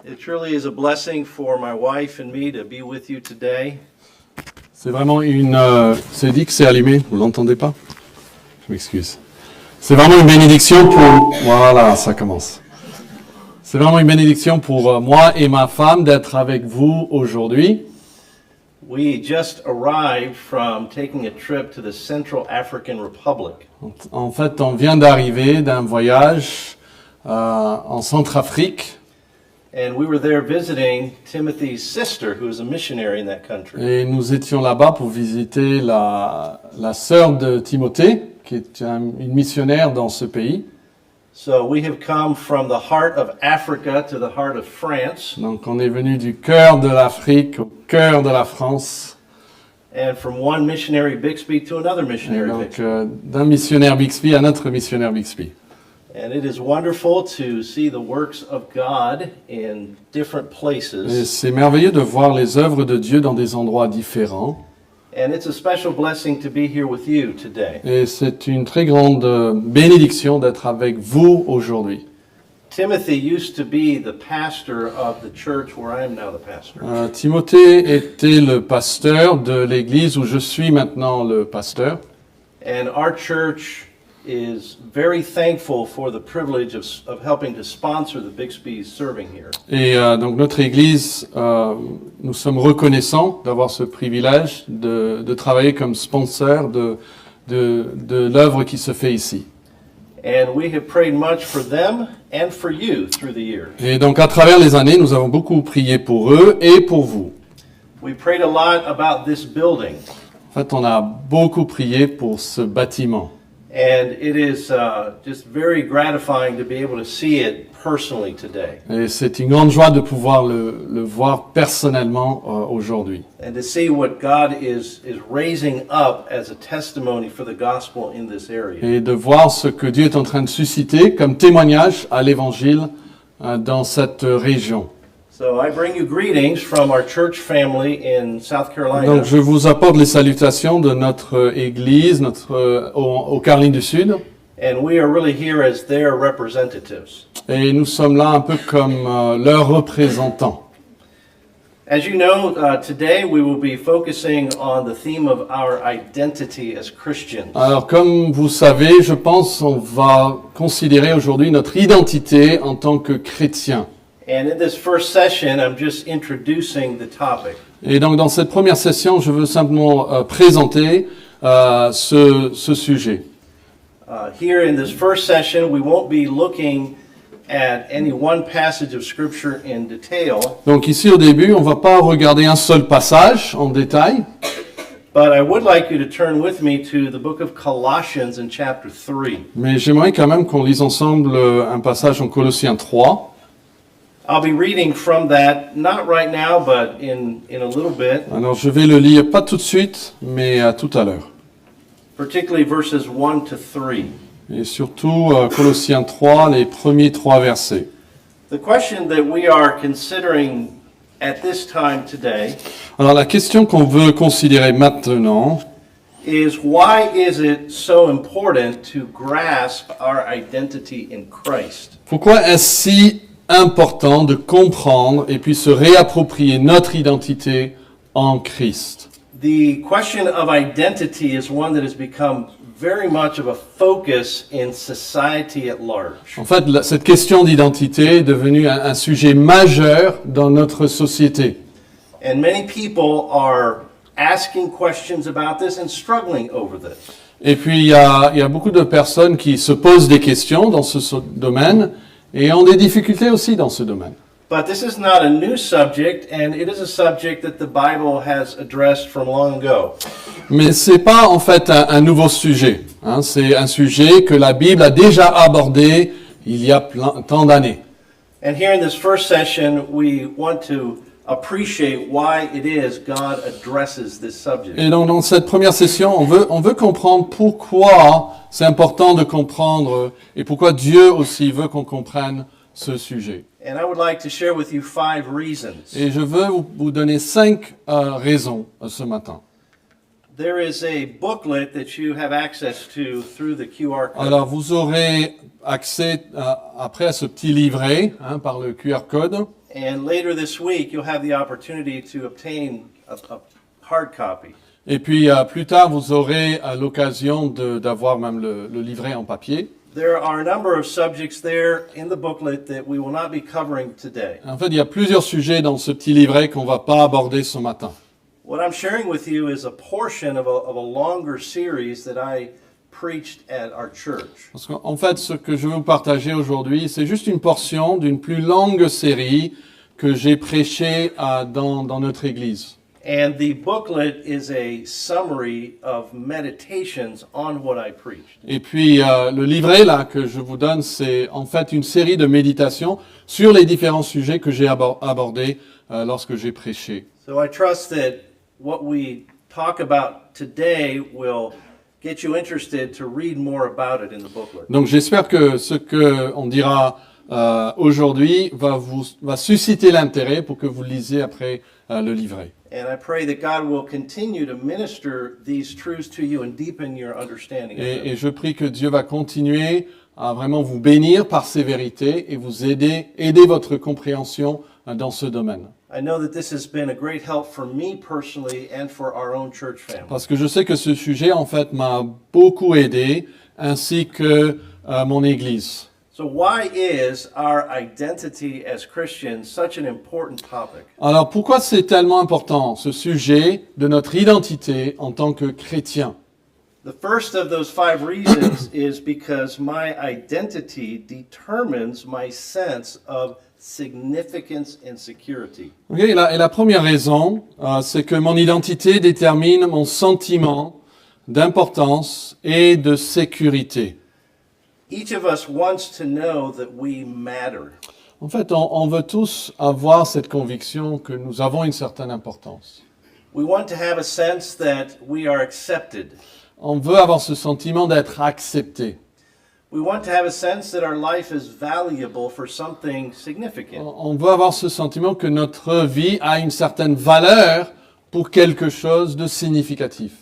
It truly is a blessing for my wife and me to be with you today. C'est vraiment c'est dit que c'est allumé, vous l'entendez pas? Je m'excuse. C'est vraiment une bénédiction pour... Voilà, ça commence. C'est vraiment une bénédiction pour moi et ma femme d'être avec vous aujourd'hui. We just arrived from taking a trip to the Central African Republic. En fait, on vient d'arriver d'un voyage en Centrafrique. And we were there visiting Timothy's sister, who is a missionary in that country. Et nous étions là-bas pour visiter la sœur de Timothée, qui est une missionnaire dans ce pays. So we have come from the heart of Africa to the heart of France. Donc on est venu du cœur de l'Afrique au cœur de la France. And from one missionary Bixby to another Et missionary donc Bixby. d'un missionnaire Bixby à notre missionnaire Bixby. And it is wonderful to see the works of God in different Et places. c'est merveilleux de voir les œuvres de Dieu dans des endroits différents. And it's a special blessing to be here with you today. Et c'est une très grande bénédiction d'être avec vous aujourd'hui. Timothy used to be the pastor of the church where I am now the pastor. Timothée était le pasteur de l'église où je suis maintenant le pasteur. And our church is very thankful for the privilege of helping to sponsor the Bixby's serving here. Et donc notre église, nous sommes reconnaissants d'avoir ce privilège de travailler comme sponsor de l'œuvre qui se fait ici. And we have prayed much for them and for you through the years. Et donc à travers les années, nous avons beaucoup prié pour eux et pour vous. We prayed a lot about this building. En fait, on a beaucoup prié pour ce bâtiment. And it is just very gratifying to be able to see it personally today. Et c'est une grande joie de pouvoir le voir personnellement aujourd'hui. And to see what God is raising up as a testimony for the gospel in this area. Et de voir ce que Dieu est en train de susciter comme témoignage à l'évangile dans cette région. So I bring you greetings from our church family in South Carolina. Donc je vous apporte les salutations de notre église, au Caroline du Sud. And we are really here as their representatives. Et nous sommes là un peu comme leurs représentants. As you know, today we will be focusing on the theme of our identity as Christians. Alors comme vous savez, je pense on va considérer aujourd'hui notre identité en tant que chrétien. And in this first session, I'm just introducing the topic. Et donc dans cette première session, je veux simplement présenter ce sujet. Here in this first session, we won't be looking at any one passage of Scripture in detail, Donc ici au début, on va pas regarder un seul passage en détail, but I would like you to turn with me to the book of Colossians in chapter 3. mais j'aimerais quand même qu'on lise ensemble un passage en Colossiens 3. I'll be reading from that, not right now, but in a little bit, Alors je vais le lire pas tout de suite, mais tout à l'heure. particularly verses 1 to 3. Et surtout Colossiens 3, les premiers 3 versets. The question that we are considering at this time today Alors la question qu'on veut considérer maintenant, is why is it so important to grasp our identity in Christ? pourquoi est-ce si important de comprendre et puis se réapproprier notre identité en Christ? The question of identity is one that has become very much of a focus in society at large. En fait, cette question d'identité est devenue un sujet majeur dans notre société. And many people are asking questions about this and struggling over this. Et puis, il y a beaucoup de personnes qui se posent des questions dans ce domaine et ont des difficultés aussi dans ce domaine. But this is not a new subject, and it is a subject that the Bible has addressed from long ago. Mais c'est pas en fait un nouveau sujet. Hein. C'est un sujet que la Bible a déjà abordé il y a tant d'années. And here in this first session, we want to appreciate why it is God addresses this subject. Et donc dans cette première session, on veut comprendre pourquoi c'est important de comprendre et pourquoi Dieu aussi veut qu'on comprenne ce sujet. And I would like to share with you 5 reasons. Et je veux vous donner 5 raisons ce matin. There is a booklet that you have access to through the QR code. Alors vous aurez accès après à ce petit livret par le QR code. And later this week, you'll have the opportunity to obtain a hard copy. Et puis plus tard, vous aurez l'occasion d'avoir même le livret en papier. There are a number of subjects there in the booklet that we will not be covering today. En fait, il y a plusieurs sujets dans ce petit livret qu'on va pas aborder ce matin. What I'm sharing with you is a portion of a longer series that I preached at our church. Parce qu'en fait, ce que je veux vous partager aujourd'hui, c'est juste une portion d'une plus longue série que j'ai prêchée dans notre église. And the booklet is a summary of meditations on what I preached. Et puis, le livret là que je vous donne, c'est en fait une série de méditations sur les différents sujets que j'ai abordés lorsque j'ai prêché. So I trust that what we talk about today will get you interested to read more about it in the booklet. Donc, j'espère que ce que on dira aujourd'hui va susciter l'intérêt pour que vous lisiez après le livret. And I pray that God will continue to minister these truths to you and deepen your understanding of them. Et je prie que Dieu va continuer à vraiment vous bénir par ces vérités et vous aider votre compréhension dans ce domaine. I know that this has been a great help for me personally and for our own church family. Parce que je sais que ce sujet, en fait, m'a beaucoup aidé, ainsi que mon Église. So why is our identity as Christians such an important topic? Alors, pourquoi c'est tellement important, ce sujet de notre identité en tant que chrétien? The first of those 5 reasons is because my identity determines my sense of significance and security. Okay, et la première raison, c'est que mon identité détermine mon sentiment d'importance et de sécurité. Each of us wants to know that we matter. En fait, on veut tous avoir cette conviction que nous avons une certaine importance. We want to have a sense that we are accepted. On veut avoir ce sentiment d'être accepté. We want to have a sense that our life is valuable for something significant. On veut avoir ce sentiment que notre vie a une certaine valeur pour quelque chose de significatif.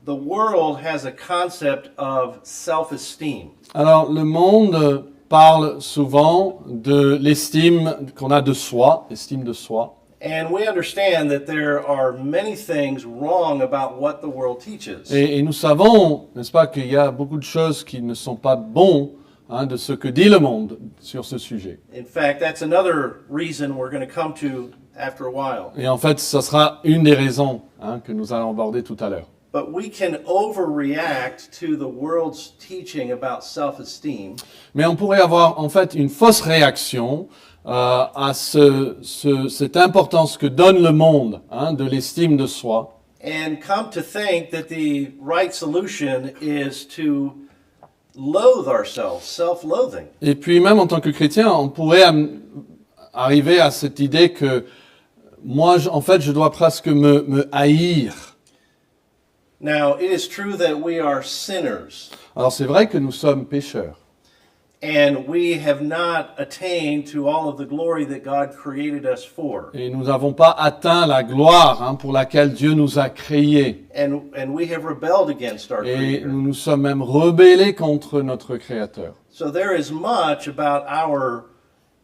The world has a concept of self-esteem. Alors, le monde parle souvent de l'estime qu'on a de soi, l'estime de soi. And we understand that there are many things wrong about what the world teaches. Et nous savons, n'est-ce pas, qu'il y a beaucoup de choses qui ne sont pas bonnes de ce que dit le monde sur ce sujet. In fact, that's another reason we're going to come to after a while. Et en fait, ça sera une des raisons que nous allons aborder tout à l'heure. But we can overreact to the world's teaching about self-esteem. Mais on pourrait avoir en fait une fausse réaction à cette importance que donne le monde de l'estime de soi. And come to think that the right solution is to loathe ourselves, self-loathing. Et puis même en tant que chrétien, on pourrait arriver à cette idée que moi, en fait, je dois presque me haïr. Now, it is true that we are sinners. Alors c'est vrai que nous sommes pécheurs. And we have not attained to all of the glory that God created us for. Et nous n'avons pas atteint la gloire pour laquelle Dieu nous a créés. And we have rebelled against our Et Creator. nous nous sommes même rebellés contre notre Créateur. So there is much about our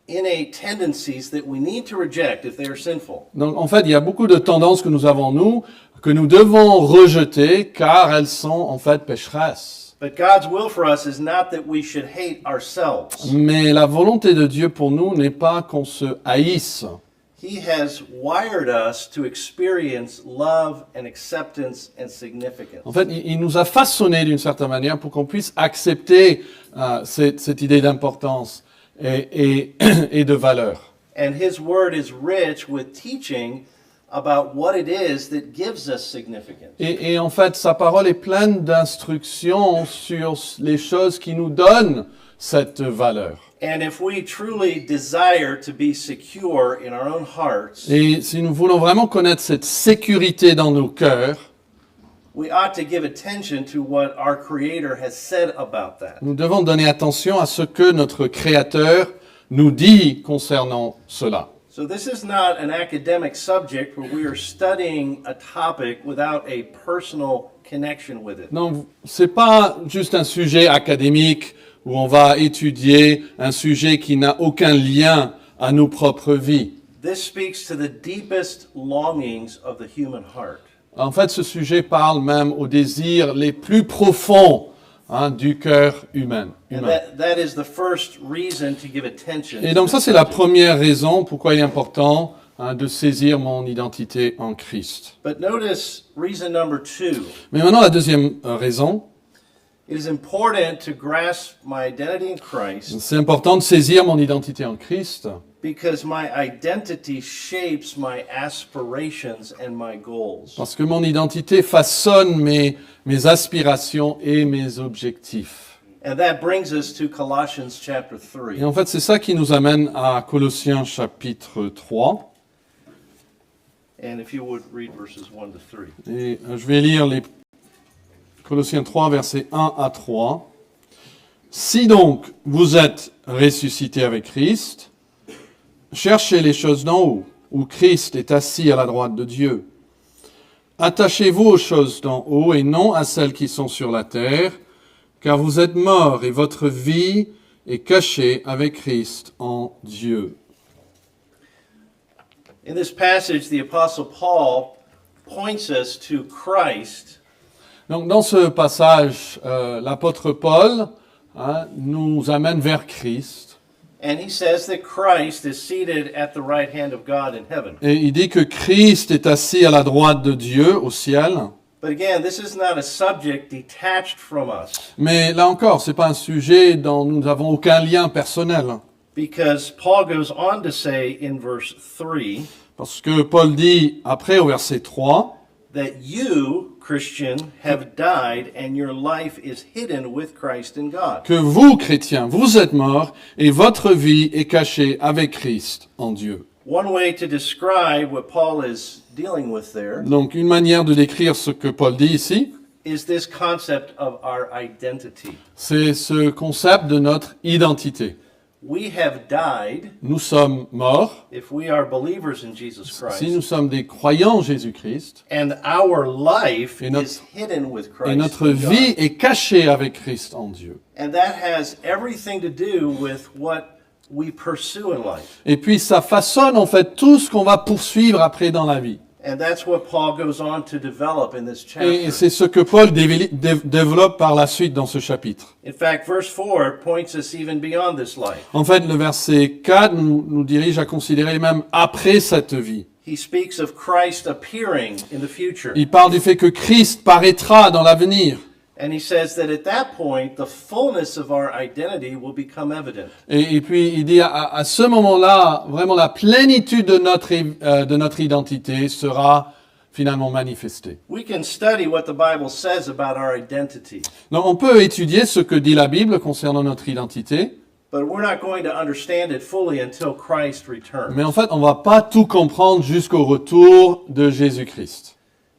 innate tendencies that we need to reject if they are sinful. Donc en fait, il y a beaucoup de tendances que nous avons, nous, que nous devons rejeter car elles sont en fait pécheresses. But God's will for us is not that we should hate ourselves. Mais la volonté de Dieu pour nous n'est pas qu'on se haïsse. He has wired us to experience love and acceptance and significance. En fait, il nous a façonnés d'une certaine manière pour qu'on puisse accepter cette idée d'importance et de valeur. And His Word is rich with teaching about what it is that gives us significance. Et en fait, sa parole est pleine d'instructions sur les choses qui nous donnent cette valeur. And if we truly desire to be secure in our own hearts, Et si nous voulons vraiment connaître cette sécurité dans nos cœurs, we ought to give attention to what our Creator has said about that. nous devons donner attention à ce que notre Créateur nous dit concernant cela. So this is not an academic subject where we are studying a topic without a personal connection with it. Non, c'est pas juste un sujet académique où on va étudier un sujet qui n'a aucun lien à nos propres vies. This speaks to the deepest longings of the human heart. En fait, ce sujet parle même aux désirs les plus profonds du cœur humain. And that is the first reason to give attention. Et to donc this ça, c'est la subject. première raison pourquoi il est important de saisir mon identité en Christ. But notice reason number 2. Mais maintenant, la deuxième raison, It is important to grasp my identity in Christ c'est important de saisir mon identité en Christ because my identity shapes my aspirations and my goals. parce que mon identité façonne mes aspirations et mes objectifs. And that brings us to Colossians chapter 3. Et en fait, c'est ça qui nous amène à Colossiens chapitre 3. And if you would read verses 1 to 3. Et je vais lire les Colossiens 3, versets 1 à 3. Si donc vous êtes ressuscités avec Christ, cherchez les choses d'en haut, où Christ est assis à la droite de Dieu. Attachez-vous aux choses d'en haut et non à celles qui sont sur la terre, car vous êtes morts et votre vie est cachée avec Christ en Dieu. In this passage, the Apostle Paul points us to Christ Donc dans ce passage, l'apôtre Paul nous amène vers Christ. and he says that Christ is seated at the right hand of God in heaven. Et il dit que Christ est assis à la droite de Dieu au ciel. But again, this is not a subject detached from us Mais là encore, c'est pas un sujet dont nous n'avons aucun lien personnel. because Paul goes on to say in verse 3 Parce que Paul dit après au verset 3 that you, Christian, have died and your life is hidden with Christ in God. que vous, chrétiens, vous êtes morts et votre vie est cachée avec Christ en Dieu. One way to describe what Paul is dealing with there Donc une manière de décrire ce que Paul dit ici, is this concept of our identity. c'est ce concept de notre identité. We have died Nous sommes morts if we are believers in Jesus si nous Christ, sommes des croyants en Jésus-Christ and our life Et notre- is hidden with et Christ. notre in God. vie est cachée avec Christ en Dieu. And that has everything to do with what we pursue in life. Et puis ça façonne en fait tout ce qu'on va poursuivre après dans la vie. And that's what Paul goes on to develop in this Et chapter. c'est ce que Paul développe par la suite dans ce chapitre. In fact, verse 4 points us even beyond this life. En fait, le verset 4 nous dirige à considérer même après cette vie. He speaks of Christ appearing in the future. Il parle du fait que Christ paraîtra dans l'avenir. And he says that at that point, the fullness of our identity will become evident. Et puis il dit à ce moment-là, vraiment la plénitude de notre identité sera finalement manifestée. We can study what the Bible says about our identity, Donc on peut étudier ce que dit la Bible concernant notre identité, but we're not going to understand it fully until Christ returns. mais en fait on va pas tout comprendre jusqu'au retour de Jésus-Christ.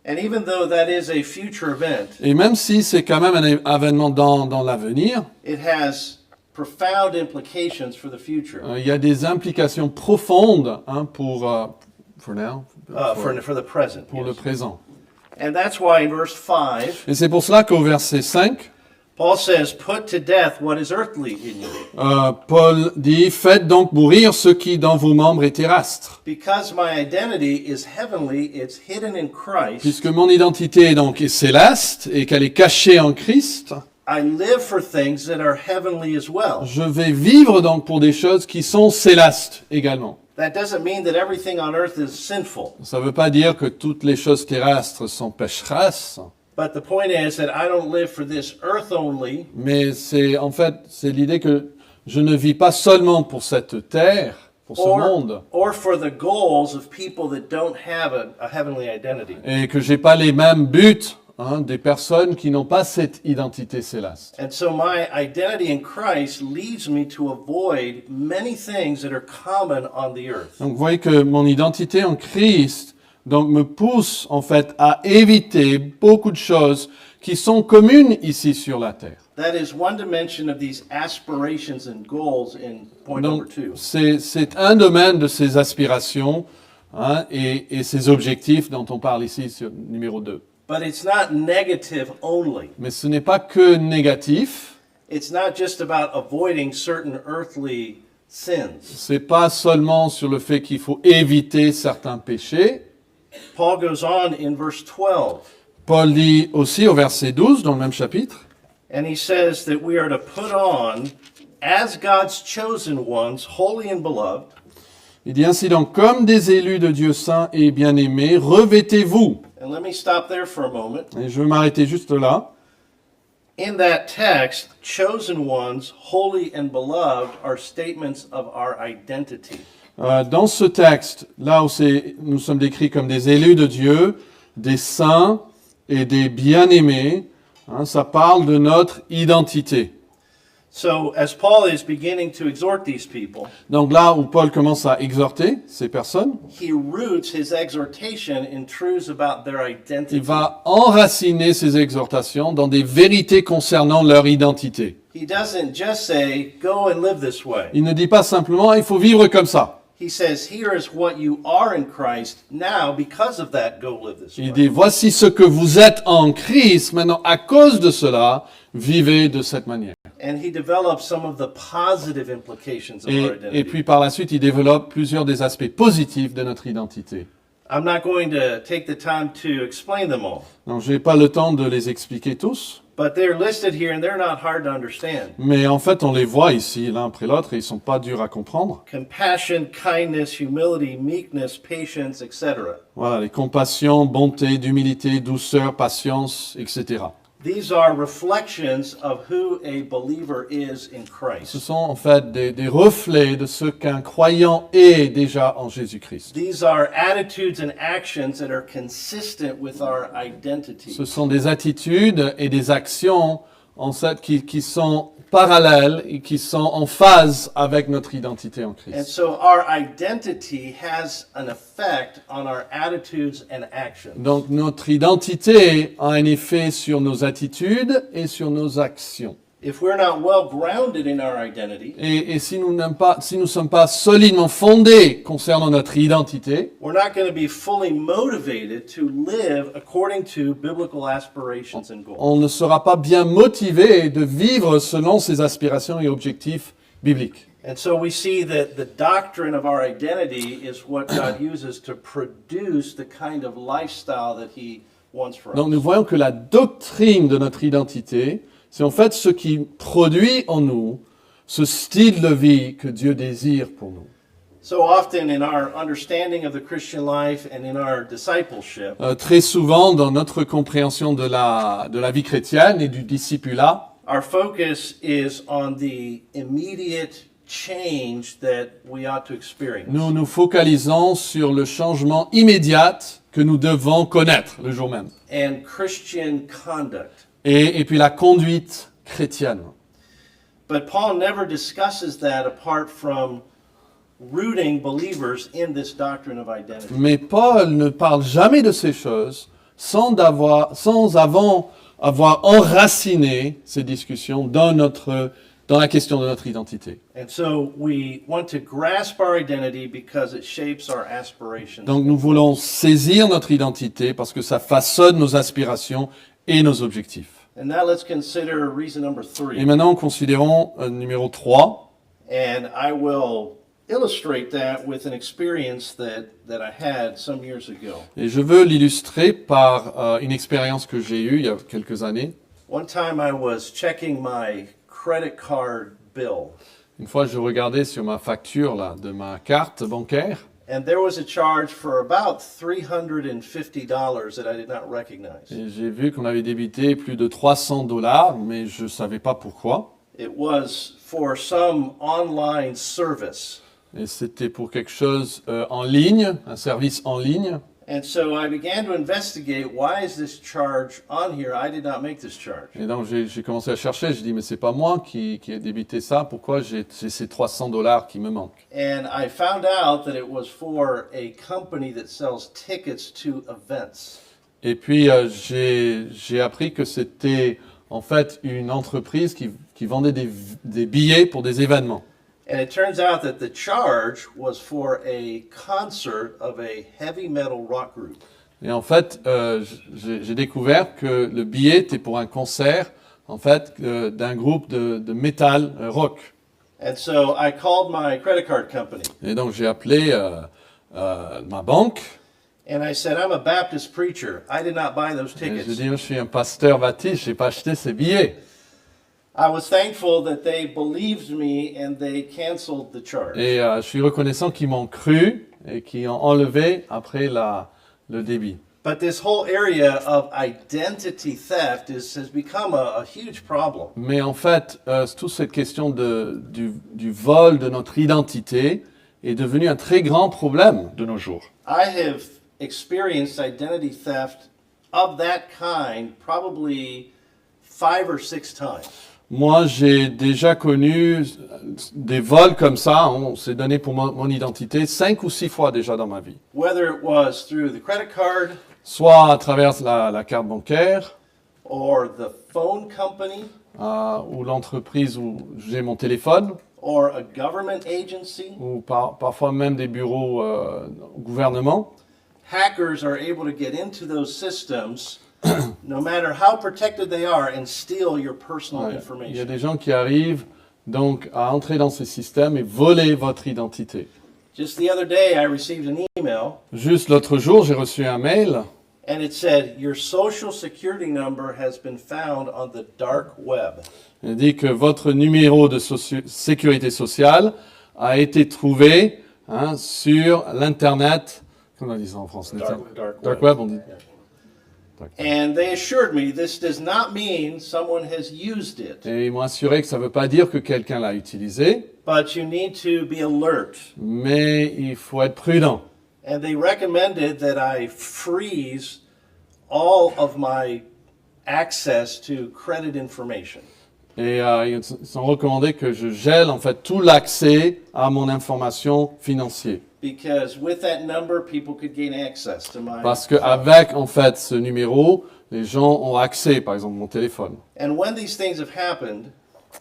And even though that is a future event, Et même si c'est quand même un événement dans l'avenir, it has profound implications for the future, il y a des implications profondes pour now, for the present. pour le Yes. présent. And that's why in verse 5, Et c'est pour cela qu'au verset 5, Paul says, "Put to death what is earthly in you, Paul dit « Faites donc mourir ce qui dans vos membres est terrestre. because my identity is heavenly, it's hidden in Christ. Puisque mon identité donc est céleste et qu'elle est cachée en Christ, I live for things that are heavenly as well." je vais vivre donc pour des choses qui sont célestes également. That doesn't mean that everything on earth is sinful. Ça ne veut pas dire que toutes les choses terrestres sont pécheresses, But the point is that I don't live for this earth only, mais c'est l'idée que je ne vis pas seulement pour cette terre, pour ce monde, or for the goals of people that don't have a heavenly identity. et que j'ai pas les mêmes buts des personnes qui n'ont pas cette identité céleste. And so my identity in Christ leads me to avoid many things that are common on the earth. Donc vous voyez que mon identité en Christ donc me pousse en fait à éviter beaucoup de choses qui sont communes ici sur la terre. That is one dimension of these aspirations and goals in point number Donc 2. c'est un domaine de ces aspirations et ces objectifs dont on parle ici sur numéro 2. But it's not negative only. Mais ce n'est pas que négatif. It's not just about avoiding certain earthly sins. C'est pas seulement sur le fait qu'il faut éviter certains péchés. Paul goes on in verse 12, Paul dit aussi au verset 12 dans le même chapitre, and he says that we are to put on, as God's chosen ones, holy and beloved, il dit ainsi donc, comme des élus de Dieu saints et bien-aimés, revêtez-vous. and let me stop there for a moment. Et je vais m'arrêter juste là. In that text, chosen ones, holy and beloved are statements of our identity. Dans ce texte, là où nous sommes décrits comme des élus de Dieu, des saints et des bien-aimés, ça parle de notre identité. So, as Paul is beginning to exhort these people, Donc là où Paul commence à exhorter ces personnes, he roots his exhortation in truths about their identity. il va enraciner ses exhortations dans des vérités concernant leur identité. He doesn't just say, go and live this way. Il ne dit pas simplement, il faut vivre comme ça. He says, here is what you are in Christ. Now, because of that, go live this Il way. dit, voici ce que vous êtes en Christ. Maintenant, à cause de cela, vivez de cette manière. And he develops some of the positive implications of our Et identity. puis par la suite, il développe plusieurs des aspects positifs de notre identité. I'm not going to take the time to explain them all, Donc, je n'ai pas le temps de les expliquer tous, but they're listed here and they're not hard to understand. mais en fait, on les voit ici, l'un après l'autre, et ils sont pas durs à comprendre. Compassion, kindness, humility, meekness, patience, etc. Voilà, les compassions, bonté, d'humilité, douceur, patience, etc. These are reflections of who a believer is in Ce Christ. sont en fait des reflets de ce qu'un croyant est déjà en Jésus-Christ. These are attitudes and actions that are consistent with our identity. Ce sont des attitudes et des actions en fait qui sont parallèles et qui sont en phase avec notre identité en And Christ. so our identity has an effect on our attitudes and actions. Donc notre identité a un effet sur nos attitudes et sur nos actions. If we're not well grounded in our identity, Et si nous sommes pas solidement fondés concernant notre identité, we're not going to be fully motivated to live according to biblical aspirations and goals. on ne sera pas bien motivé de vivre selon ses aspirations et objectifs bibliques. And so we see that the doctrine of our identity is what God uses to produce the kind of lifestyle that He wants for Donc us. nous voyons que la doctrine de notre identité, c'est en fait ce qui produit en nous ce style de vie que Dieu désire pour nous. So often in our understanding of the Christian life and in our discipleship, Très souvent dans notre compréhension de la vie chrétienne et du discipulat, our focus is on the immediate change that we ought to experience. nous nous focalisons sur le changement immédiat que nous devons connaître le jour même. And Christian conduct. Et puis la conduite chrétienne. But Paul never discusses that apart from rooting believers in this doctrine of identity. Mais Paul ne parle jamais de ces choses sans avant avoir enraciné ces discussions dans la question de notre identité. And so we want to grasp our identity because it shapes our aspirations. Donc nous voulons saisir notre identité parce que ça façonne nos aspirations et nos objectifs. And now let's consider reason number Et 3. maintenant, considérons numéro 3. And I will illustrate that with an experience that I had some years ago. Et je veux l'illustrer par une expérience que j'ai eue il y a quelques années. One time I was checking my credit card bill, Une fois, je regardais sur ma facture là, de ma carte bancaire. and there was a charge for about $350 that I did not recognize. Et j'ai vu qu'on avait débité plus de $300, mais je ne savais pas pourquoi. It was for some online service. Et c'était pour quelque chose en ligne, un service en ligne. And so I began to investigate, why is this charge on here? I did not make this charge. Et donc j'ai commencé à chercher, j'ai dit mais c'est pas moi qui ai débité ça, pourquoi j'ai ces $300 qui me manquent? And I found out that it was for a company that sells tickets to events. Et puis j'ai appris que c'était en fait une entreprise qui vendait des billets pour des événements. And it turns out that the charge was for a concert of a heavy metal rock group. Et en fait, j'ai découvert que le billet était pour un concert en fait d'un groupe de métal rock. And so I called my credit card company Et donc j'ai appelé ma banque and I said, I'm a Baptist preacher. I did not buy those et je tickets. dis, je suis un pasteur baptiste, j'ai pas acheté ces billets. I was thankful that they believed me and they canceled the charge. Et je suis reconnaissant qu'ils m'ont cru et qu'ils ont enlevé après le débit. But this whole area of identity theft has become a huge problem. Mais en fait, toute cette question du vol de notre identité est devenue un très grand problème de nos jours. I have experienced identity theft of that kind probably 5 or 6 times. Moi, j'ai déjà connu des vols comme ça. On s'est donné pour mon identité 5 ou 6 fois déjà dans ma vie. Whether it was through the credit card Soit à travers la carte bancaire or the phone company ou l'entreprise où j'ai mon téléphone or a government agency, ou parfois même des bureaux au gouvernement. hackers are able to get into those systems no matter how protected they are and steal your personal Ouais. Il y a information. des gens qui arrivent donc à entrer dans ces systèmes et voler votre identité. Just the other day I received an email Juste l'autre jour, j'ai reçu un mail and it said your social security number has been found on the dark web. Il dit que votre numéro de sécurité sociale a été trouvé sur l'Internet. Comment on dit ça en français? Dark web, on dit. And they assured me this does not mean someone has used it, Et ils m'ont assuré que ça ne veut pas dire que quelqu'un l'a utilisé, but you need to be alert. mais il faut être prudent. And they recommended that I freeze all of my access to credit information. Et ils ont recommandé que je gèle en fait tout l'accès à mon information financière. Because with that number, people could gain access to my Parce qu'avec en fait ce numéro, les gens ont accès, par exemple, à mon téléphone. And when these things have happened,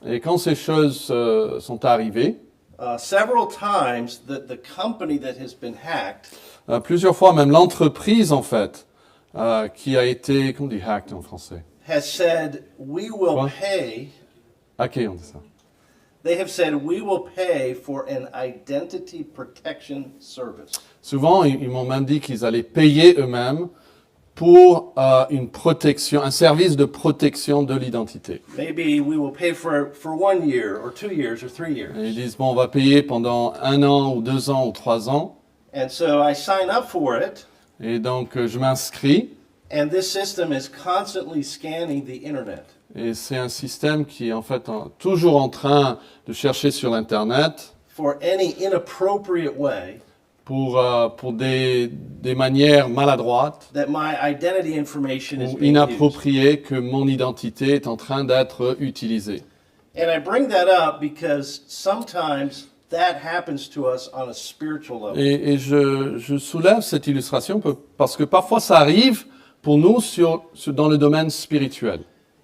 Et quand ces choses sont arrivées, several times the company that has been hacked plusieurs fois même l'entreprise en fait qui a été, comment on dit hacked en français? has said, we will Quoi? pay, Hacké, on dit ça. they have said, we will pay for an identity protection service. Souvent, ils m'ont même dit qu'ils allaient payer eux-mêmes pour une protection, un service de protection de l'identité. Maybe we will pay for 1 year or 2 years or 3 years. Et ils disent, bon, on va payer pendant 1 an ou 2 ans ou 3 ans. And so I sign up for it, Et donc, je m'inscris. and this system is constantly scanning the internet. Et c'est un système qui est en fait toujours en train de chercher sur Internet For any inappropriate way pour des manières maladroites that my identity information is ou being used. inappropriées que mon identité est en train d'être utilisée. And I bring that up because sometimes that happens to us on a spiritual level. Et je soulève cette illustration parce que parfois ça arrive pour nous dans le domaine spirituel.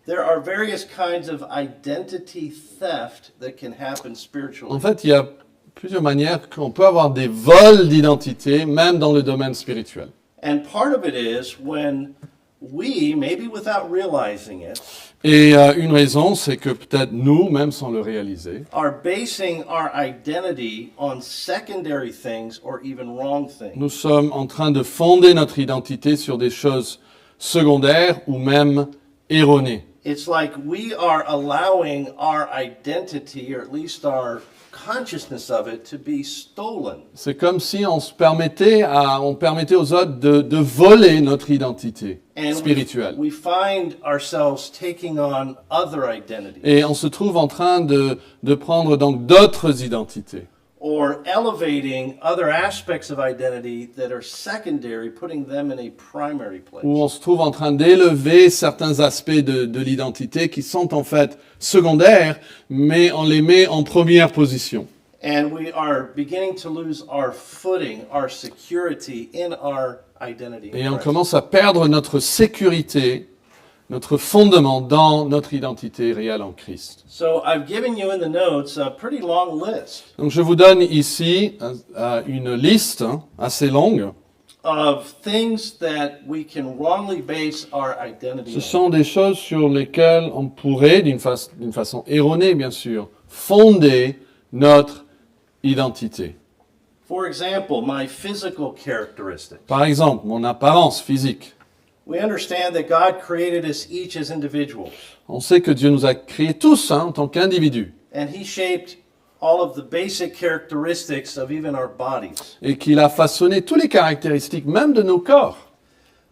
There are various kinds of identity theft that can happen spiritually. En fait, il y a plusieurs manières qu'on peut avoir des vols d'identité, même dans le domaine spirituel. And part of it is when we, maybe without realizing it, Et une raison, c'est que peut-être nous, même sans le réaliser, are basing our identity on secondary things or even wrong things. nous sommes en train de fonder notre identité sur des choses secondaires ou même erronées. It's like we are allowing our identity, or at least our consciousness of it, to be stolen. C'est comme si on permettait aux autres de voler notre identité And spirituelle. we find ourselves taking on other identities Et on se trouve en train de prendre donc d'autres identités. or elevating other aspects of identity that are secondary, putting them in a primary place. Où on se trouve en train d'élever certains aspects de l'identité qui sont en fait secondaires, mais on les met en première position. And we are beginning to lose our footing, our security in our identity. in Et on Christ. commence à perdre notre sécurité, notre fondement dans notre identité réelle en Christ. So I've given you in the notes a pretty long list Donc je vous donne ici une liste assez longue. of things that we can wrongly base our identity Ce on. sont des choses sur lesquelles on pourrait, d'une façon erronée bien sûr, fonder notre identité. For example, my physical characteristics. Par exemple, mon apparence physique. We understand that God created us each as individuals, On sait que Dieu nous a créés tous en tant qu'individus and He shaped all of the basic characteristics of even our bodies. et qu'il a façonné toutes les caractéristiques même de nos corps.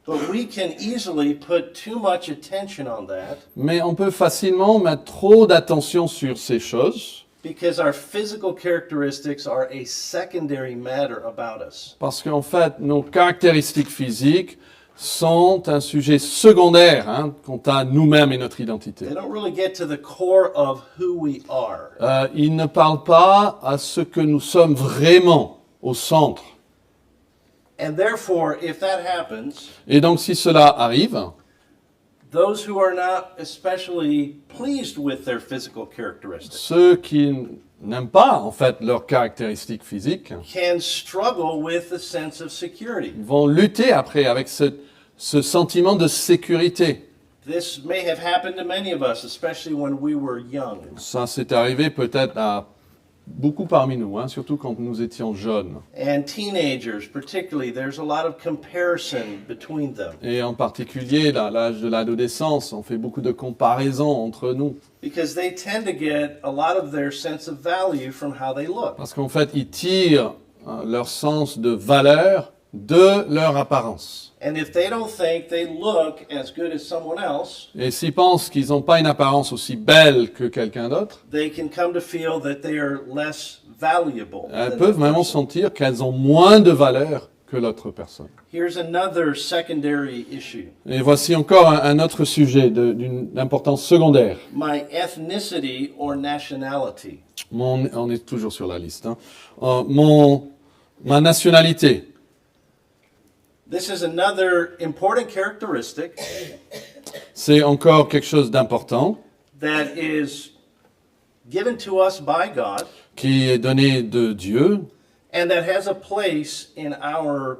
But we can easily put too much attention on that Mais on peut facilement mettre trop d'attention sur ces choses because our physical characteristics are a secondary matter about us. parce qu'en fait, nos caractéristiques physiques sont un sujet secondaire quant à nous-mêmes et notre identité. They don't really get to the core of who we are. Ils ne parlent pas à ce que nous sommes vraiment au centre. And therefore, if that happens, Et donc si cela arrive, those who are not especially pleased with their physical characteristics ceux qui n'aiment pas en fait leurs caractéristiques physiques can struggle with the sense of security. vont lutter après avec ce sentiment de sécurité. This may have happened to many of us, especially when we were young. Ça s'est arrivé peut-être à beaucoup parmi nous, surtout quand nous étions jeunes. And teenagers, particularly, there's a lot of comparison between them Et en particulier, à l'âge de l'adolescence, on fait beaucoup de comparaisons entre nous. because they tend to get a lot of their sense of value from how they look. Parce qu'en fait, ils tirent leur sens de valeur de leur apparence. And if they don't think they look as good as someone else, Et s'ils pensent qu'ils n'ont pas une apparence aussi belle que quelqu'un d'autre, they can come to feel that they are less valuable. elles than peuvent that vraiment person. sentir qu'elles ont moins de valeur que l'autre personne. Here's another secondary issue. Et voici encore un autre sujet d'une importance secondaire. My ethnicity or nationality. On est toujours sur la liste. Ma nationalité. This is another important characteristic C'est encore quelque chose d'important that is given to us by God qui est donné de Dieu and that has a place in our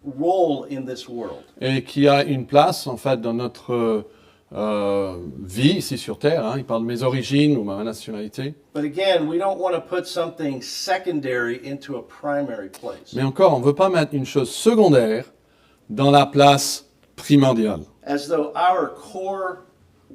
role in this world. et qui a une place en fait dans notre vie ici sur Terre. Il parle de mes origines ou ma nationalité. But again, we don't want to put something secondary into a primary place. Mais encore, on ne veut pas mettre une chose secondaire dans la place primordiale. As though our core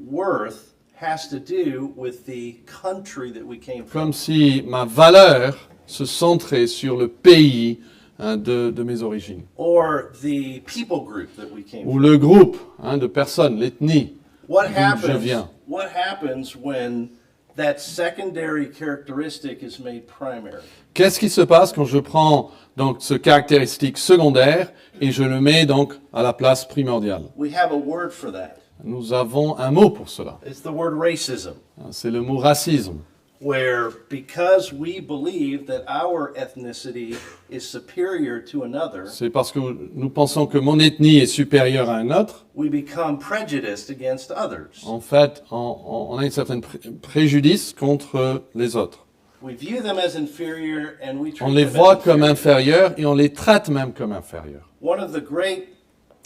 worth has to do with the country that we came from. Comme si ma valeur se centrait sur le pays de mes origines. Or the people group that we came Ou from. le groupe de personnes, l'ethnie. What d'où je happens, viens. what happens when that secondary characteristic is made primary? Qu'est-ce qui se passe quand je prends donc ce caractéristique secondaire et je le mets donc à la place primordiale? We have a word for that. Nous avons un mot pour cela. It's the word racism, C'est le mot racisme. where because we believe that our ethnicity is superior to another, C'est parce que nous pensons que mon ethnie est supérieure à un autre. we become prejudiced against others. En fait, on a une certaine préjudice contre les autres. We view them as inferior and we treat On les them voit as comme inferior. inférieurs et on les traite même comme inférieurs. One of the great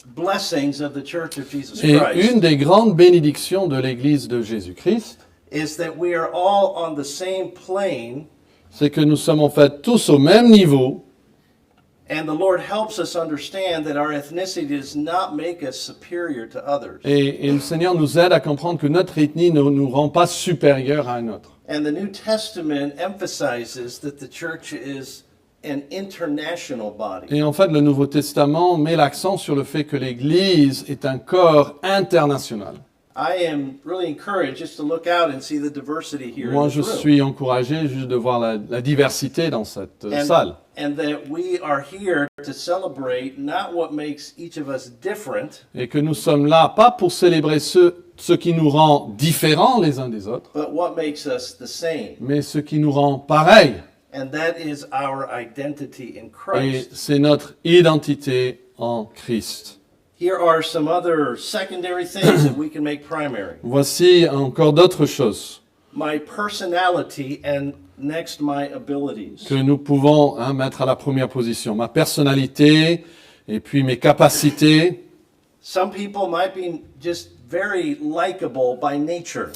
blessings of the Church of Jesus Et Christ une des grandes bénédictions de l'Église de Jésus-Christ, is that we are all on the same plane, c'est que nous sommes en fait tous au même niveau and the Lord helps us understand that our ethnicity does not make us superior to others. et le Seigneur nous aide à comprendre que notre ethnie ne nous rend pas supérieurs à un autre. And the New Testament emphasizes that the church is an international body. Et en fait, le Nouveau Testament met l'accent sur le fait que l'Église est un corps international. I am really encouraged just to look out and see the diversity here Moi, in je this room. suis encouragé juste de voir la diversité dans cette salle. And that we are here to celebrate not what makes each of us different, Et que nous sommes là, pas pour célébrer ce qui nous rend différents les uns des autres, but what makes us the same. mais ce qui nous rend pareils. And that is our identity in Et Christ. c'est notre identité en Christ. Here are some other secondary things that we can make primary. Voici encore d'autres choses My personality and next my abilities. que nous pouvons mettre à la première position. Ma personnalité et puis mes capacités. Some people might be just very likable by nature.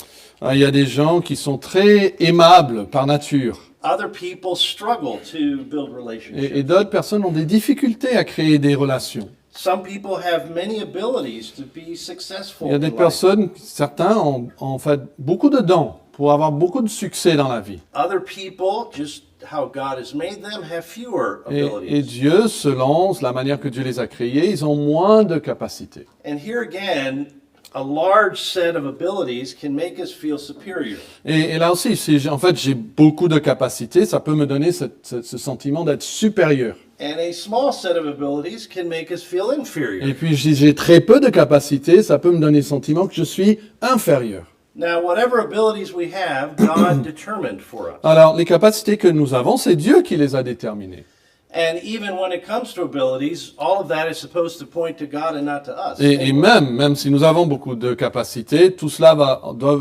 Il y a des gens qui sont très aimables par nature. Other people struggle to build Et relationships. d'autres personnes ont des difficultés à créer des relations. Some people have many abilities to be successful Il y a in des life. personnes, certains ont en fait beaucoup de dons pour avoir beaucoup de succès dans la vie. Other people, just how God has made them, have fewer Et abilities. Dieu, selon la manière que Dieu les a créés, ils ont moins de capacités. And here again, a large set of abilities can make us feel superior. Et là aussi, si en fait j'ai beaucoup de capacités, ça peut me donner ce sentiment d'être supérieur. And a small set of abilities can make us feel inferior. Et puis si j'ai très peu de capacités, ça peut me donner le sentiment que je suis inférieur. Now, whatever abilities we have, God determined for us. Alors, les capacités que nous avons, c'est Dieu qui les a déterminées. And even when it comes to abilities, all of that is supposed to point to God and not to us. Et même si nous avons beaucoup de capacités, tout cela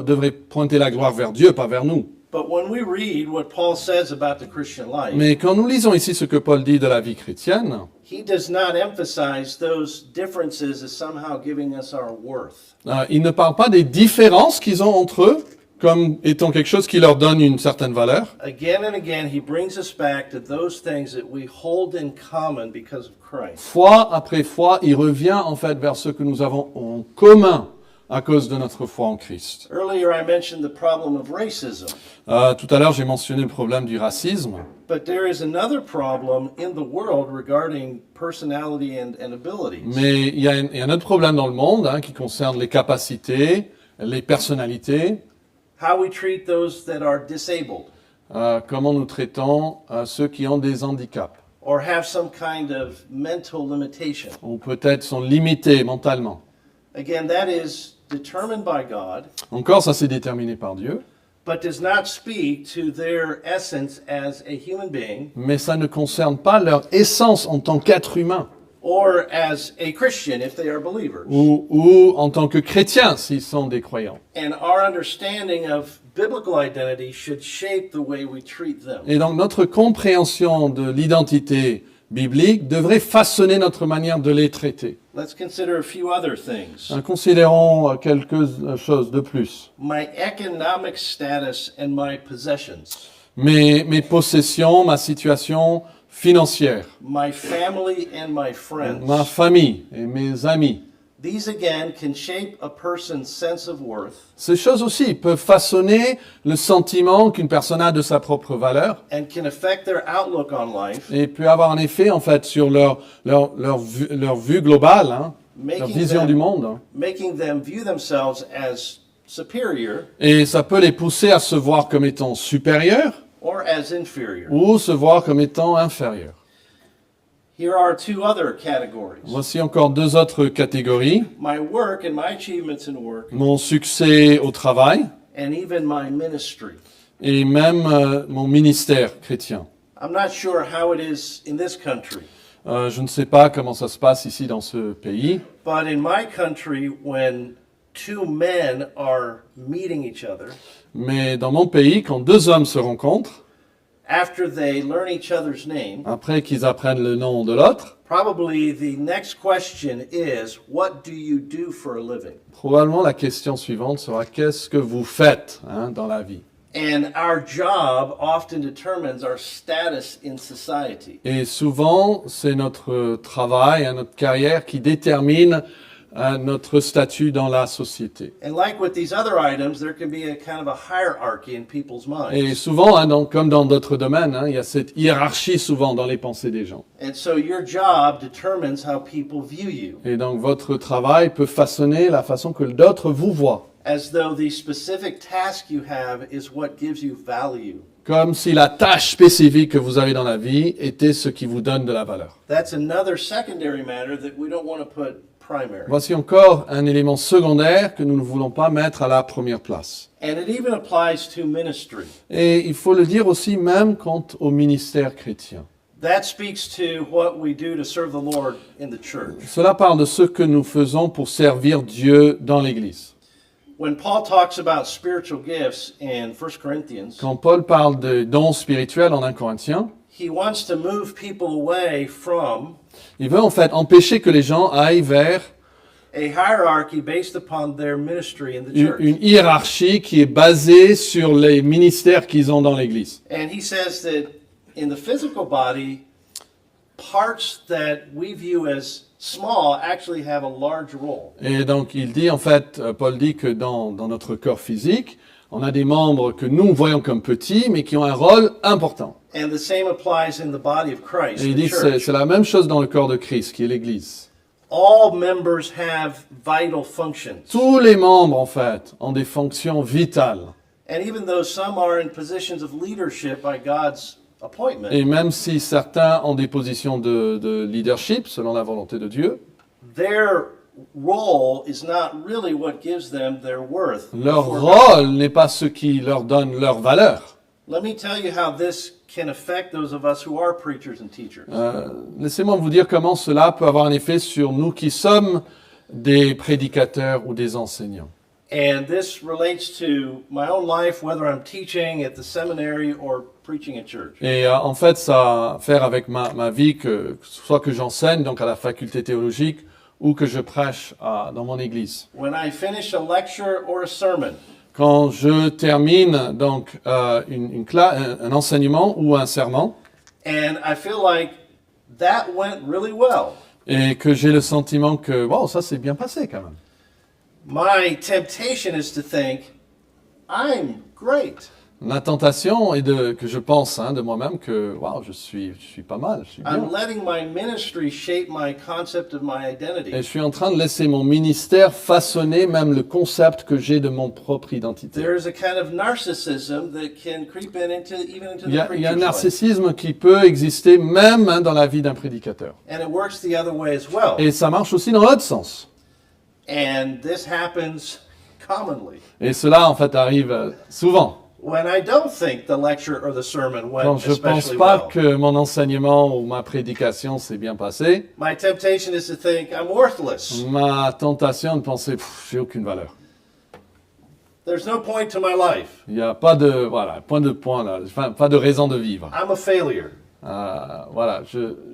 devrait pointer la gloire vers Dieu, pas vers nous. But when we read what Paul says about the Christian life, Mais quand nous lisons ici ce que Paul dit de la vie chrétienne, he does not emphasize those differences as somehow giving us our worth. il ne parle pas des différences qu'ils ont entre eux comme étant quelque chose qui leur donne une certaine valeur. Again and again, he brings us back to those things that we hold in common because of Christ. Fois après fois, il revient en fait vers ce que nous avons en commun à cause de notre foi en Christ. Earlier, I mentioned the problem of racism, Tout à l'heure, j'ai mentionné le problème du racisme, but there is another problem in the world regarding personality and abilities. mais il y a un autre problème dans le monde qui concerne les capacités, les personnalités, How we treat those that are disabled comment nous traitons ceux qui ont des handicaps, or have some kind of mental limitation. ou peut-être sont limités mentalement. Again, that is determined by God, Encore, ça c'est déterminé par Dieu, but does not speak to their essence as a human being mais ça ne concerne pas leur essence en tant qu'être humain, or as a Christian if they are believers. ou en tant que chrétiens s'ils sont des croyants. And our understanding of biblical identity should shape the way we treat them. Et donc notre compréhension de l'identité biblique devrait façonner notre manière de les traiter. Let's consider a few other things. Considérons quelque chose de plus. My economic status and my possessions, Mes possessions, ma situation financière, my family and my friends. ma famille et mes amis. These again can shape a person's sense of worth Ces choses aussi peuvent façonner le sentiment qu'une personne a de sa propre valeur and can affect their outlook on life, et peut avoir un effet en fait sur leur vue globale, leur making vision du monde. making them view themselves as superior Et ça peut les pousser à se voir comme étant supérieurs or as inferior. ou se voir comme étant inférieurs. Here are two other categories. Voici encore deux autres catégories. My work and my achievements in work, Mon succès au travail and even my ministry. et même mon ministère chrétien. I'm not sure how it is in this country, Je ne sais pas comment ça se passe ici dans ce pays, but in my country, when two men are meeting each other, mais dans mon pays, quand deux hommes se rencontrent, after they learn each other's name, après qu'ils apprennent le nom de l'autre, probably the next question is, what do you do for a living? probablement la question suivante sera qu'est-ce que vous faites dans la vie? And our job often determines our status in society. Et souvent, c'est notre travail, notre carrière qui détermine notre statut dans la société. And like with these other items, there can be a kind of a hierarchy in people's Et minds. souvent, comme dans d'autres domaines, il y a cette hiérarchie souvent dans les pensées des gens. And so your job determines how people view you, Et donc votre travail peut façonner la façon que d'autres vous voient. as though the specific task you have is what gives you value. Comme si la tâche spécifique que vous avez dans la vie était ce qui vous donne de la valeur. That's another secondary matter that we don't want to put primary. Voici encore un élément secondaire que nous ne voulons pas mettre à la première place. And it even applies to ministry. Et il faut le dire aussi même quant au ministère chrétien. That speaks to what we do to serve the Lord in the church. Cela parle de ce que nous faisons pour servir Dieu dans l'Église. When Paul talks about spiritual gifts in 1 Corinthians, Quand Paul parle de dons spirituels en 1 Corinthiens, he wants to move people away from il veut en fait empêcher que les gens aillent vers a hierarchy based upon their ministry in the Une church. une hiérarchie qui est basée sur les ministères qu'ils ont dans l'Église. And he says that in the physical body, parts that we view as small actually have a large role. Et donc il dit, en fait, Paul dit que dans notre corps physique, on a des membres que nous voyons comme petits, mais qui ont un rôle important. And the same applies in the body of Christ, Et il the dit que c'est church. la même chose dans le corps de Christ, qui est l'Église. All members have vital functions. Tous les membres, en fait, ont des fonctions vitales. And even though some are in positions of leadership by God's appointment, Et même si certains ont des positions de leadership, selon la volonté de Dieu, their role is not really what gives them their worth. leur before God. rôle n'est pas ce qui leur donne leur valeur. Let me tell you how this can affect those of us who are preachers and teachers. Laissez-moi vous dire comment cela peut avoir un effet sur nous qui sommes des prédicateurs ou des enseignants. And this relates to my own life, whether I'm teaching at the seminary or preaching at church. Et en fait, ça a à faire avec ma vie, que soit que j'enseigne donc à la faculté théologique ou que je prêche dans mon église. When I finish a lecture or a sermon, Quand je termine donc un enseignement ou un sermon and I feel like that went really well, et que j'ai le sentiment que wow, ça s'est bien passé quand même. my temptation is to think, I'm great. La tentation est que je pense de moi-même que wow, je suis pas mal, je suis bien. I'm letting my ministry shape my concept of my identity. Et je suis en train de laisser mon ministère façonner même le concept que j'ai de mon propre identité. There's a kind of narcissism that can creep in even into Il the y a un preacher's life. narcissisme qui peut exister même dans la vie d'un prédicateur. And it works the other way as well. Et ça marche aussi dans l'autre sens. And this happens commonly. Et cela, en fait, arrive souvent. When I don't think the lecture or the sermon Quand went je ne pense especially pas well, que mon enseignement ou ma prédication s'est bien passé, my temptation is to think I'm worthless. ma tentation de penser, j'ai aucune valeur. There's no point to my life. Il n'y a pas de, voilà, point là, enfin, pas de raison de vivre. I'm a failure. Voilà,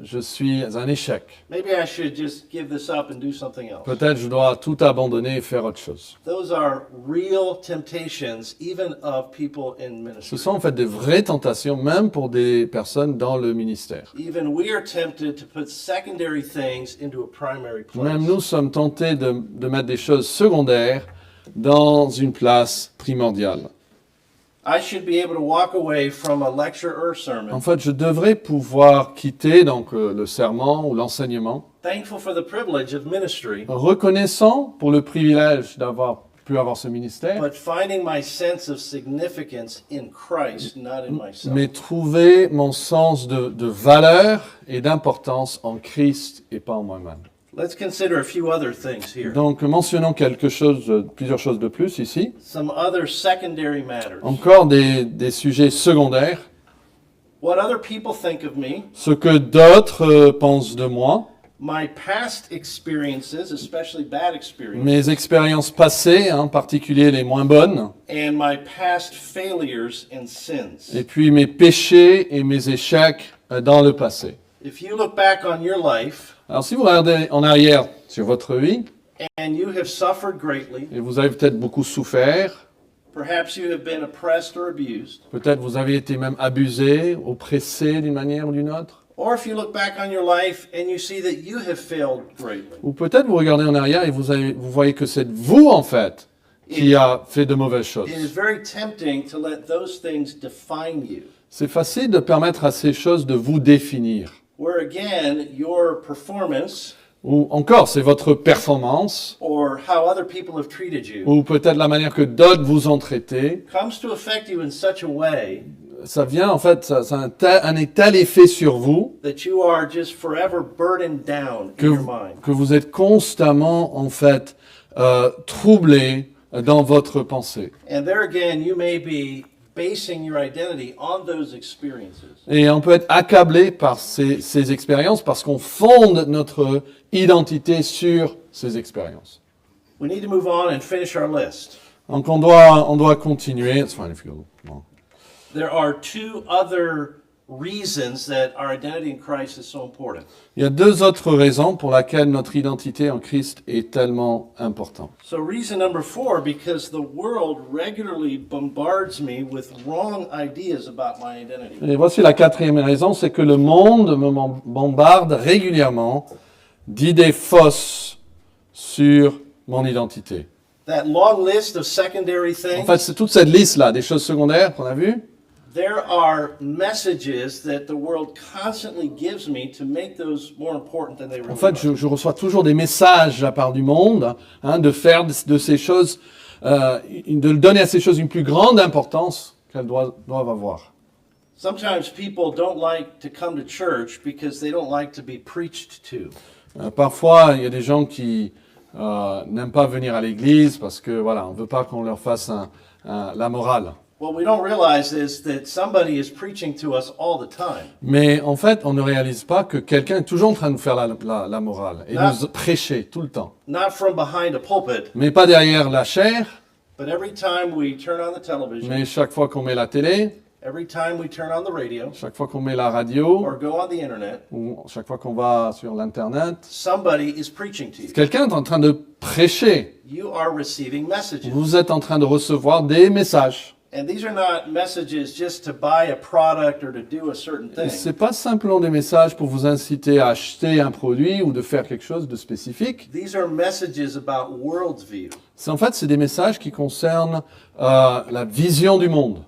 je suis un échec. Maybe I should just give this up and do something else. Peut-être je dois tout abandonner et faire autre chose. Those are real temptations, even of people in Ce ministry. sont en fait de vraies tentations, même pour des personnes dans le ministère. Even we are tempted to put secondary things into a primary place. Même nous sommes tentés de mettre des choses secondaires dans une place primordiale. I should be able to walk away from a lecture or En sermon, fait, je devrais pouvoir quitter donc le serment ou l'enseignement, thankful for the privilege of ministry, reconnaissant pour le privilège d'avoir pu avoir ce ministère, but finding my sense of significance in Christ, not in myself. mais trouver mon sens de valeur et d'importance en Christ et pas en moi-même. Let's consider a few other things here. Donc, mentionnons plusieurs choses de plus ici. Some other secondary matters. Encore des sujets secondaires. What other people think of me, Ce que d'autres pensent de moi, my past experiences, especially bad experiences, mes expériences passées, en particulier les moins bonnes, and my past failures and sins. et puis mes péchés et mes échecs dans le passé. If you look back on your life Alors, si vous regardez en arrière sur votre vie, and you have suffered greatly, et vous avez peut-être beaucoup souffert, perhaps you have been oppressed or abused, peut-être vous avez été même abusé, oppressé d'une manière ou d'une autre, or if you look back on your life and you see that you have failed greatly, ou peut-être vous regardez en arrière et vous voyez que c'est vous, en fait, qui a fait de mauvaises choses. it is very tempting to let those things define you. C'est facile de permettre à ces choses de vous définir. Where again, your performance Ou encore, c'est votre performance, or how other people have treated you ou peut-être la manière que d'autres vous ont traité. comes to affect you in such a way Ça vient, en fait, ça a un tel effet sur vous that you are just forever burdened down que, in your mind. que vous êtes constamment, en fait, troublé dans votre pensée. And there again, you may be basing your identity on those experiences. Et on peut être accablé par ces expériences parce qu'on fonde notre identité sur ces expériences. We need to move on and finish our list. Donc on doit continuer. It's fine if you go. No. There are two other reasons that our identity in Christ is so important. Il y a deux autres raisons pour lesquelles notre identité en Christ est tellement importante. So reason number 4, because the world regularly bombards me with wrong ideas about my identity. Et voici la quatrième raison, c'est que le monde me bombarde régulièrement d'idées fausses sur mon identité. That long list of secondary En things, fait, c'est toute cette liste-là, des choses secondaires qu'on a vues. there are messages that the world constantly gives me to make those more important than they really En fait, are. je reçois toujours des messages de la part du monde, de faire de ces choses, de donner à ces choses une plus grande importance qu'elles doivent avoir. Sometimes people don't like to come to church because they don't like to be preached to. Parfois, il y a des gens qui n'aiment pas venir à l'église parce que voilà, on veut pas qu'on leur fasse la morale. What we don't realize is that somebody is preaching to us all the time. Mais en fait, on ne réalise pas que quelqu'un est toujours en train de nous faire la morale et Ah. nous prêcher tout le temps. Not from behind a pulpit, Mais pas derrière la chair, but every time we turn on the television, mais chaque fois qu'on met la télé, every time we turn on the radio chaque fois qu'on met la radio, or go on the internet, ou chaque fois qu'on va sur l'Internet, somebody is preaching to you. quelqu'un est en train de prêcher. You are receiving messages. Vous êtes en train de recevoir des messages. And these are not messages just to buy a product or to do a certain Et thing. c'est pas simplement des messages pour vous inciter à acheter un produit ou de faire quelque chose de spécifique. These are messages about worldview. C'est des messages qui concernent la vision du monde.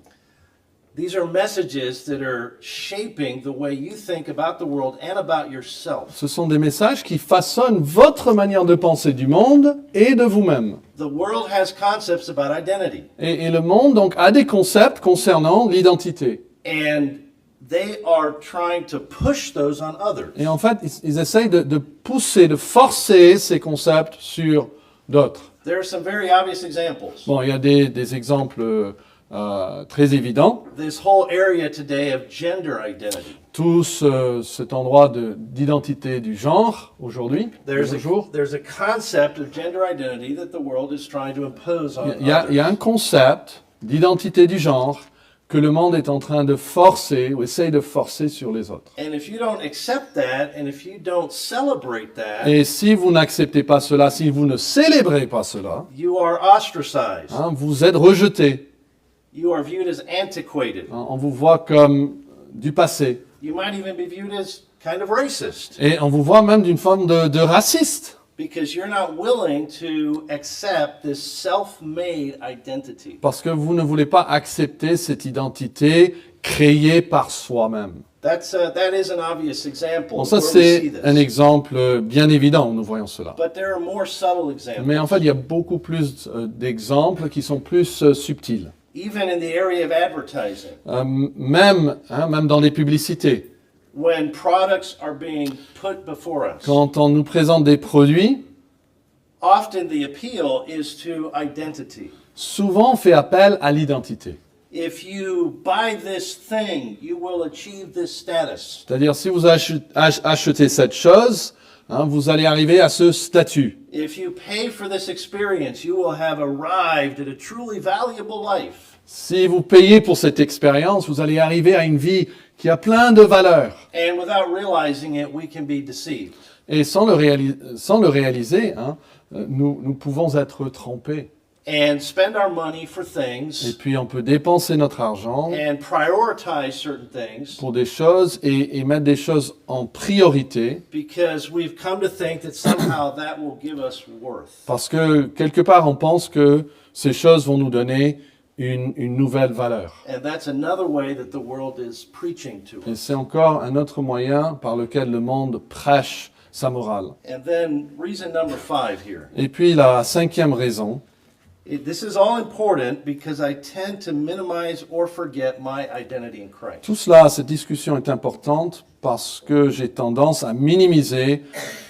These are messages that are shaping the way you think about the world and about yourself. Ce sont des messages qui façonnent votre manière de penser du monde et de vous-même. The world has concepts about identity, Et le monde, donc, a des concepts concernant l'identité. and they are trying to push those on others. Et en fait, ils essayent de pousser, de forcer ces concepts sur d'autres. There are some very obvious examples. Bon, il y a des exemples très évidents. This whole area today of gender identity. Tout cet endroit d'identité du genre, aujourd'hui, de nos jours. There's a concept of gender identity that the world is trying to impose on Il y a others. un concept d'identité du genre que le monde est en train de forcer ou essaye de forcer sur les autres. And if you don't accept that, and if you don't celebrate that, Et si vous n'acceptez pas cela, si vous ne célébrez pas cela, you are ostracized. vous êtes rejeté. You are viewed as antiquated. On vous voit comme du passé. You might even be viewed as kind of racist Et on vous voit même d'une forme de raciste. because you're not willing to accept this self-made identity. Parce que vous ne voulez pas accepter cette identité créée par soi-même. That is an obvious example Bon, of ça where we see c'est un this. exemple bien évident où nous voyons cela. But there are more subtle examples. Mais en fait, il y a beaucoup plus d'exemples qui sont plus subtils. Even in the area of advertising, Même dans les publicités. when products are being put before us, Quand on nous présente des produits, often the appeal is to identity. souvent on fait appel à l'identité. If you buy this thing, you will achieve this status. C'est-à-dire, si vous achetez cette chose, vous allez arriver à ce statut. If you pay for this experience, you will have arrived at a truly valuable life. Si vous payez pour cette expérience, vous allez arriver à une vie qui a plein de valeurs. And without realizing it, we can be deceived. Et sans le réaliser, nous pouvons être trompés. And spend our money for Et things puis on peut dépenser notre argent and prioritize certain things pour des choses et mettre des choses en priorité because we've come to think that somehow that will give us worth. parce que quelque part on pense que ces choses vont nous donner une nouvelle valeur. And that's another way that the world is preaching to Et us. c'est encore un autre moyen par lequel le monde prêche sa morale. And then reason number 5 here. Et puis la cinquième raison, This is all important because I tend to minimize or forget my identity in Christ. tout cela, cette discussion est importante parce que j'ai tendance à minimiser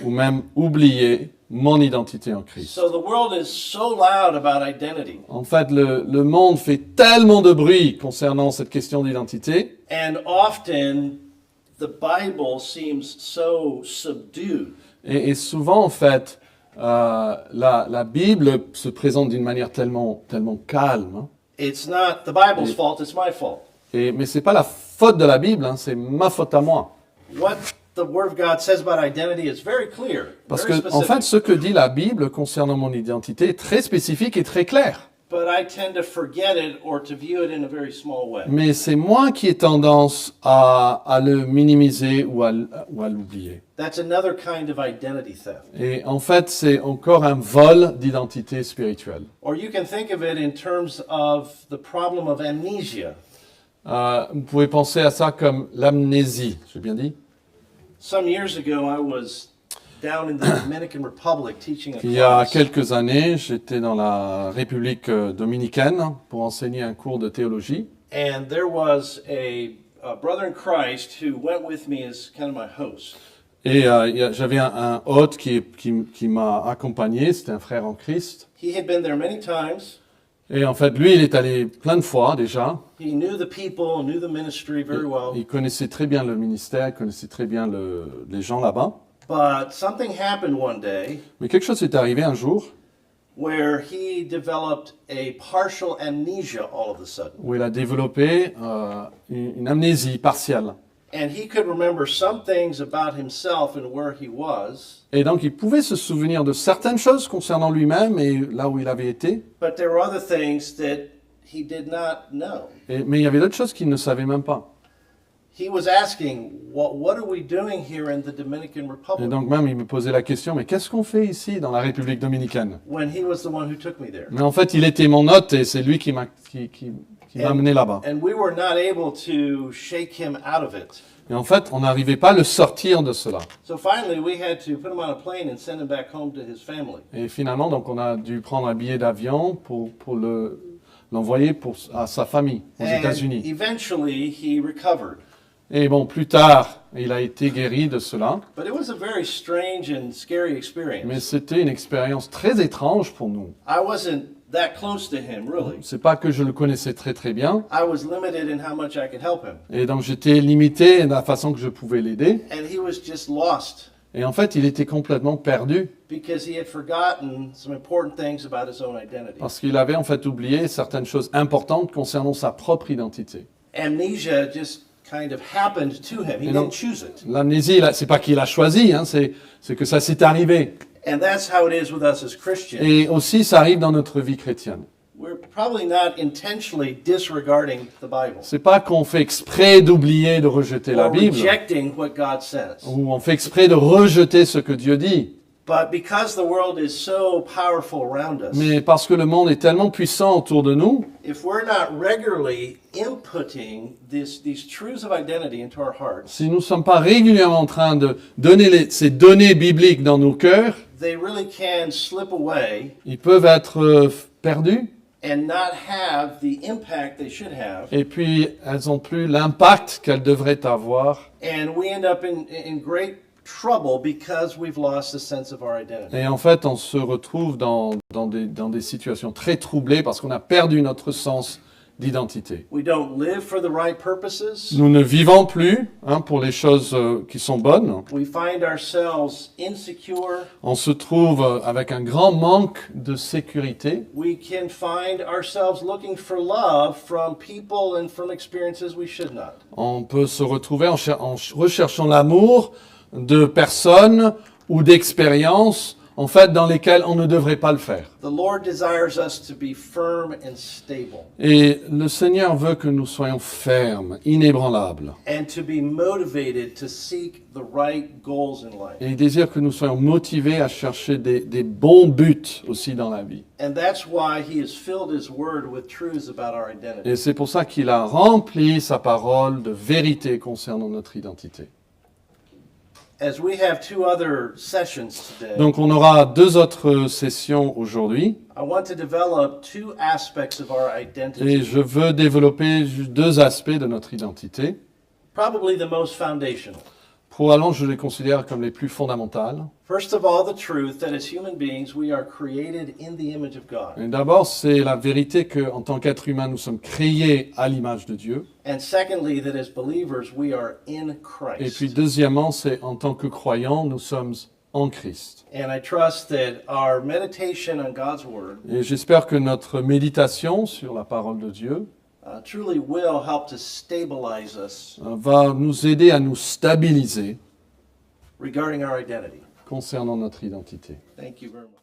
ou même oublier mon identité en Christ. So the world is so loud about identity, En fait, le monde fait tellement de bruit concernant cette question d'identité, and often the Bible seems so subdued. et souvent, en fait, la Bible se présente d'une manière tellement calme. It's not the Bible's fault, it's my fault. Mais c'est pas la faute de la Bible, hein, c'est ma faute à moi. What the Word of God says about identity is very clear, Parce very que, en specific. fait, ce que dit la Bible concernant mon identité est très spécifique et très clair. But I tend to forget it or to view it in a very small way. Mais c'est moi qui ai tendance à le minimiser ou à l'oublier. That's another kind of identity theft. Et en fait, c'est encore un vol d'identité spirituelle. Or you can think of it in terms of the problem of amnesia. Vous pouvez penser à ça comme l'amnésie, j'ai bien dit? Some years ago, I was down in the Dominican Republic teaching a Il y a class. quelques années, j'étais dans la République dominicaine pour enseigner un cours de théologie. And there was a brother in Christ who went with me as kind of my host. Et j'avais un hôte qui m'a accompagné, c'était un frère en Christ. He had been there many times. Et en fait, lui, il est allé plein de fois déjà. He knew the people, knew the ministry very well. Il connaissait très bien le ministère, il connaissait très bien les gens là-bas. But something happened one day Mais quelque chose est arrivé un jour where he developed a partial amnesia all of a sudden. où il a développé une amnésie partielle. And he could remember some things about himself and where he was, Et donc, il pouvait se souvenir de certaines choses concernant lui-même et là où il avait été. but there were other things that he did not know. Mais il y avait d'autres choses qu'il ne savait même pas. He was asking, what are we doing here in the Dominican Et Republic? donc même, il me posait la question, mais qu'est-ce qu'on fait ici dans la République dominicaine? When he was the one who took me there. Mais en fait, il était mon hôte et c'est lui qui m'a amené là-bas. And we were not able to shake him out of it. Et en fait, on n'arrivait pas à le sortir de cela. So finally, we had to put him on a plane and send him back home to his family. Et finalement, donc, on a dû prendre un billet d'avion pour l'envoyer à sa famille aux And États-Unis. eventually, he recovered. Et bon, plus tard, il a été guéri de cela. But it was a very strange and scary Mais experience. c'était une expérience très étrange pour nous. I wasn't that close to him, really. C'est pas que je le connaissais très très bien. I was limited in how much I could help him. Et donc j'étais limité dans la façon que je pouvais l'aider. And he was just lost Et en fait, il était complètement perdu because he had forgotten some important things about his own identity. parce qu'il avait en fait oublié certaines choses importantes concernant sa propre identité. Amnesia just kind of happened to him. He Et donc, didn't choose it. l'amnésie, là, c'est pas qu'il a choisi, hein, c'est que ça s'est arrivé. And that's how it is with us as Christians. Et aussi, ça arrive dans notre vie chrétienne. We're probably not intentionally disregarding the Bible C'est pas qu'on fait exprès d'oublier, de rejeter la or Bible, rejecting what God says. ou on fait exprès de rejeter ce que Dieu dit. But because the world is so powerful around us, Mais parce que le monde est tellement puissant autour de nous, if we're not regularly inputting these truths of identity into our hearts, si nous ne sommes pas régulièrement en train de donner ces données bibliques dans nos cœurs, they really can slip away ils peuvent être perdus, and not have the impact they should have. et puis elles n'ont plus l'impact qu'elles devraient avoir. And we end up in great trouble because we've lost the sense of our identity. Et en fait, on se retrouve dans des situations très troublées parce qu'on a perdu notre sens d'identité. We don't live for the right purposes. Nous ne vivons plus pour les choses qui sont bonnes. We find ourselves insecure. On se trouve avec un grand manque de sécurité. We can find ourselves looking for love from people and from experiences we should not. On peut se retrouver en recherchant l'amour de personnes ou d'expériences en fait dans lesquelles on ne devrait pas le faire. The Lord desires us to be firm and stable Et le Seigneur veut que nous soyons fermes, inébranlables. and to be motivated to seek the right goals in life. Et il désire que nous soyons motivés à chercher des bons buts aussi dans la vie. And that's why he has filled his word with truths about our identity. Et c'est pour ça qu'il a rempli sa parole de vérité concernant notre identité. As we have two other sessions today, Donc on aura 2 autres sessions aujourd'hui. I want to develop two aspects of our identity. Et je veux développer 2 aspects de notre identité. Probably the most foundational. Probablement, je les considère comme les plus fondamentales. First of all, the truth that as human beings, we are created in the image of God. Et d'abord, c'est la vérité qu'en tant qu'être humain, nous sommes créés à l'image de Dieu. And secondly, that as believers, we are in Et puis Christ. deuxièmement, c'est en tant que croyants, nous sommes en Christ. And I trust that our meditation on God's Word Et j'espère que notre méditation sur la parole de Dieu truly will help to stabilize us va nous aider à nous stabiliser regarding our identity. concernant notre identité. Thank you very much.